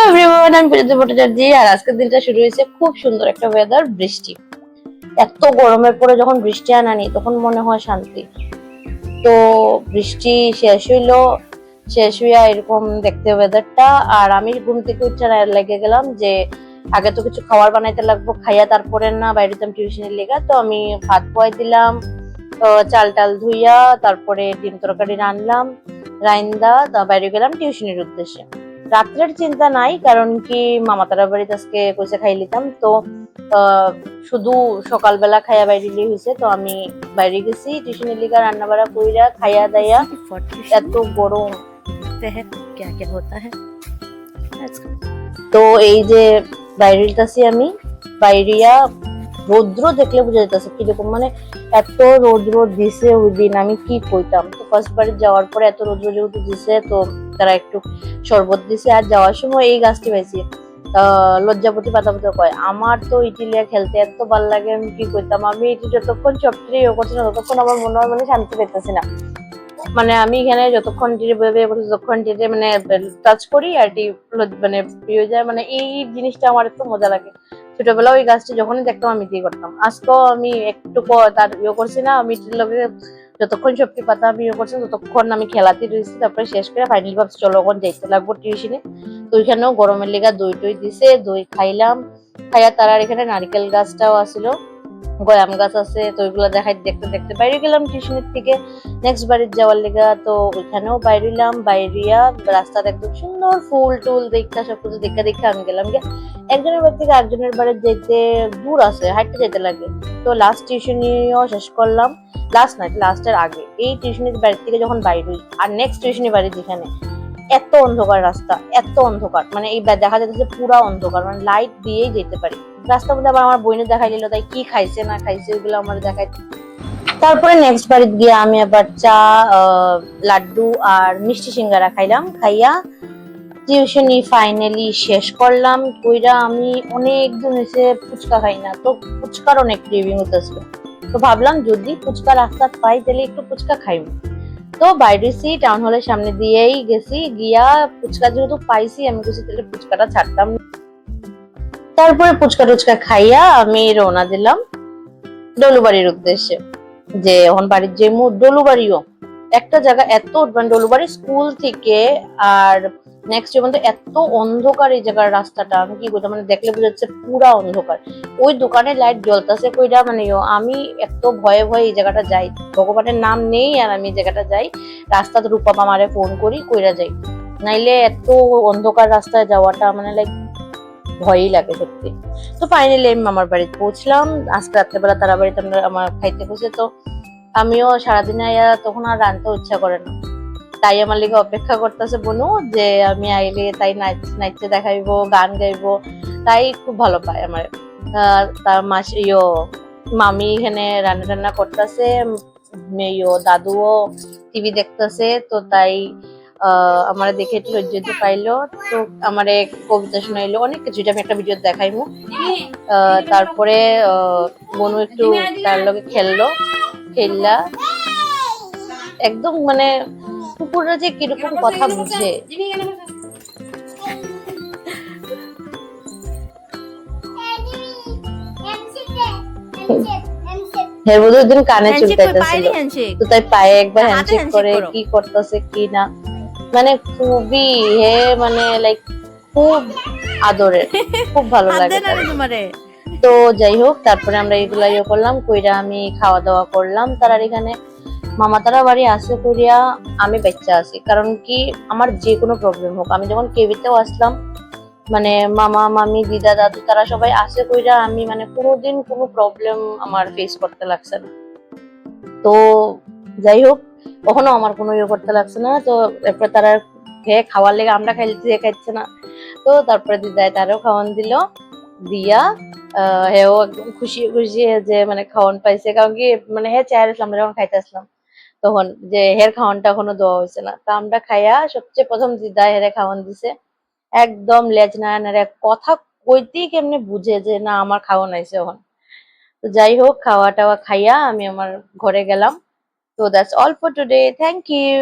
Hello everyone, আমি পূজিতা ভট্টাচার্য। আর আজকের দিনটা শুরু হয়েছে খুব সুন্দর একটা ওয়েদার, বৃষ্টি। এত গরমের পরে যখন বৃষ্টি আনানি তখন মনে হয় শান্তি। তো বৃষ্টি শেষ হইলো, শেষ হইয়া এরকম দেখতে ওয়েদারটা। আর আমি ঘুম থেকে উঠে লেগে গেলাম যে আগে তো কিছু খাবার বানাইতে লাগবো, খাইয়া তারপরে না বাইরে যেতাম টিউশনের লেগা। তো আমি ভাত বয় দিলাম, চাল টাল ধুইয়া তারপরে ডিম তরকারি রানলাম, রাইন্দা তা বাইরে গেলাম টিউশনের উদ্দেশ্যে। রাত্রের চিন্তা নাই, কারণ কি মামাতারা বাড়িতে আজকে কইসে খাই লিতাম। তো শুধু সকালবেলা খাইয়া বাইরে হয়েছে। তো আমি বাইরে গেছি টিউশনের লিগা, রান্না বাড়া কইরা খাইয়া দাইয়া। এত গরম, তো এই যে বাইরে যাচ্ছি আমি, বাইরিয়া রৌদ্র দেখলে বোঝা যেতেছে কিরকম, মানে এত রৌদ্র দিছে ওই দিন, আমি কি কইতাম। তো ফার্স্ট বারে যাওয়ার পরে এত রৌদ্র যেহেতু দিছে, তো তারা একটু শরবত দিছে। আর যাওয়ার সময় এই গাছটি পাইছি, লজ্জাপতি পাতা পাতা কয়। আমার তো ইটিলিয়া খেলতে এত ভালো লাগে, আমি কি করতাম। আমি এটি যতক্ষণ সবচেয়ে ইয়ে করছি না, ততক্ষণ আমার মনে হয় মানে শান্তি পেতেছি না। মানে আমি এখানে যতক্ষণ ততক্ষণ মানে টাচ করি আর মানে প্রিয় যায়, মানে এই জিনিসটা আমার একটু মজা লাগে। ছোটবেলা ওই গাছটি যখনই দেখতাম আমি দিয়ে করতাম। আজকেও আমি একটু তার ইয়ে করছি না, আমি যতক্ষণ সবটি পাতা আমি ইয়ে করছি ততক্ষণ আমি খেলাতে রয়েছি। তারপরে শেষ করে ফাইনালি ভাবছি চলো ওখানে যাইতে লাগবো টিউশনে। তো ওইখানেও গরমের লেগা দই টই দিছে, দই খাইলাম। খাইয়া তার এখানে নারকেল গাছটাও আসিল, গয়াম গাছ আছে। তো ওইগুলো দেখাই দেখতে দেখতে বাইরে গেলাম টিউশনের থেকে নেক্সট বাড়ির যাওয়ার লেগা। তো ওইখানেও বাইরিলাম, বাইরিয়া রাস্তার একদম সুন্দর ফুল টুল দেখা সবকিছু দেখা দেখা আমি গেলাম গিয়ে। একজনের বাড়ি থেকে একজনের বাড়ি যেতে দূর আছে, হাঁটতে যেতে লাগে। তো লাস্ট টিউশনিও শেষ করলাম, লাস্ট না লাস্টের আগে। এই টিউশনের বাড়ি থেকে যখন বাইর হই আর নেক্সট টিউশনের বাড়ি যেখানে, এত অন্ধকার রাস্তা, এত অন্ধকার, মানে এই দেখা যাচ্ছে পুরা অন্ধকার, মানে লাইট দিয়েই যেতে পারি। রাস্তার মধ্যে আবার আমার বইনে দেখাই দিল, তাই কি খাইছে না খাইছে ওইগুলো আমার দেখাই। তারপরে নেক্সট বাড়িতে গিয়ে আমি আবার চা, লাড্ডু আর মিষ্টি সিঙ্গারা খাইলাম। খাইয়া টিউশনি ফাইনালি শেষ করলাম। কইরা আমি অনেক দিন হয়েছে ফুচকা খাই না, তো ফুচকার অনেক ক্রেভিং হতেছিল। তো ভাবলাম যদি ফুচকা রাস্তা পাই তাহলে একটু ফুচকা খাইব। তো বাইরেছি টাউন হলের সামনে দিয়েই গেছি, গিয়া ফুচকা যেহেতু পাইছি আমি কিছু তাহলে ফুচকাটা ছাড়তাম। তারপরে ফুচকা টুচকা খাইয়া আমি রওনা দিলাম ডলুবাড়ির উদ্দেশ্যে। যে এখন বাড়ির যে ডলুবাড়িও একটা জায়গা, এত মানে ডলুবাড়ি স্কুল থেকে আর নেক্সট যেমন এত অন্ধকার এই জায়গার রাস্তাটা, আমি কি বলতাম, মানে দেখলে বোঝা যাচ্ছে পুরা অন্ধকার। ওই দোকানে লাইট জ্বলতেছে কইরা, মানে আমি এত ভয়ে ভয়ে এই জায়গাটা যাই, ভগবানের নাম নেই আর আমি এই জায়গাটা যাই। রাস্তাতে রূপা মামারে ফোন করি কইরা যাই, নাইলে এত অন্ধকার রাস্তায় যাওয়াটা মানে লাইক ভয়ই লাগে সত্যি। তো ফাইনালি আমি মামার বাড়িতে পৌঁছলাম। আজকে রাত্রেবেলা তারা বাড়িতে আমরা আমার খাইতে বসে। তো আমিও সারাদিন আইয়া তখন আর রানতে ইচ্ছা করে না, তাই আমার লিগে অপেক্ষা করতেছে বনু, যে আমি আইলে তাই নাচতে দেখাইবো, গান গাইবো। তাই খুব ভালো পায় আমার। তার মাসি মামি এখানে রান্না টান্না করতেছে, দাদুও টিভি দেখতেছে। তো তাই আমার দেখে একটু লজ্জিত পাইলো। তো আমার কবিতা শোনাইলো, অনেক কিছু, আমি একটা ভিডিও দেখাইমু। তারপরে বনু একটু তার লগে খেললা একদম, মানে কুকুররা যে কিরকম কথা বুঝে। দিন কানে চুলকাইতেছিল, তো তাই পায়ে একবার হ্যান্ডশেক করে কি করতেছে কি না, মানে খুবই মানে লাইক খুব আদরের, খুব ভালো লাগে। তো যাই হোক, তারপরে আমরা এগুলা করলাম কইরা আমি খাওয়া দাওয়া করলাম। তারা এখানে মামা তারা বাড়ি আসে করিয়া আমি বাচ্চা আছি, কারণ কি আমার যে কোনো প্রবলেম হোক, আমি যখন কেবিতেও আসলাম, মানে মামা মামি দিদা দাদু তারা সবাই আসে কইরা আমি মানে কোনোদিন কোনো প্রবলেম আমার ফেস করতে লাগছে না। তো যাই হোক, কখনো আমার কোনো ইয়ে করতে লাগছে না। তো এরপরে তারা খাওয়ার লেগে আমরা খাইছে না। তো তারপরে দিদায় তারও খাওয়ান দিল, দিয়া হেও একদম খুশি খুশি যে মানে খাওয়ান পাইছে। কারণ কি মানে চেয়ারে আমরা যখন খাইতে আসলাম তখন যে হের খাওয়ানটা এখনো দেওয়া হয়েছে না। তা আমরা খাইয়া সবচেয়ে প্রথম দিদা হেরে খাওয়ান দিছে, একদম লেজ নাড়া কথা কইতেই কেমনে বুঝে যে না আমার খাওয়ান আইছে এখন। তো যাই হোক, খাওয়া টাওয়া খাইয়া আমি আমার ঘরে গেলাম। তো that's all for today, thank you.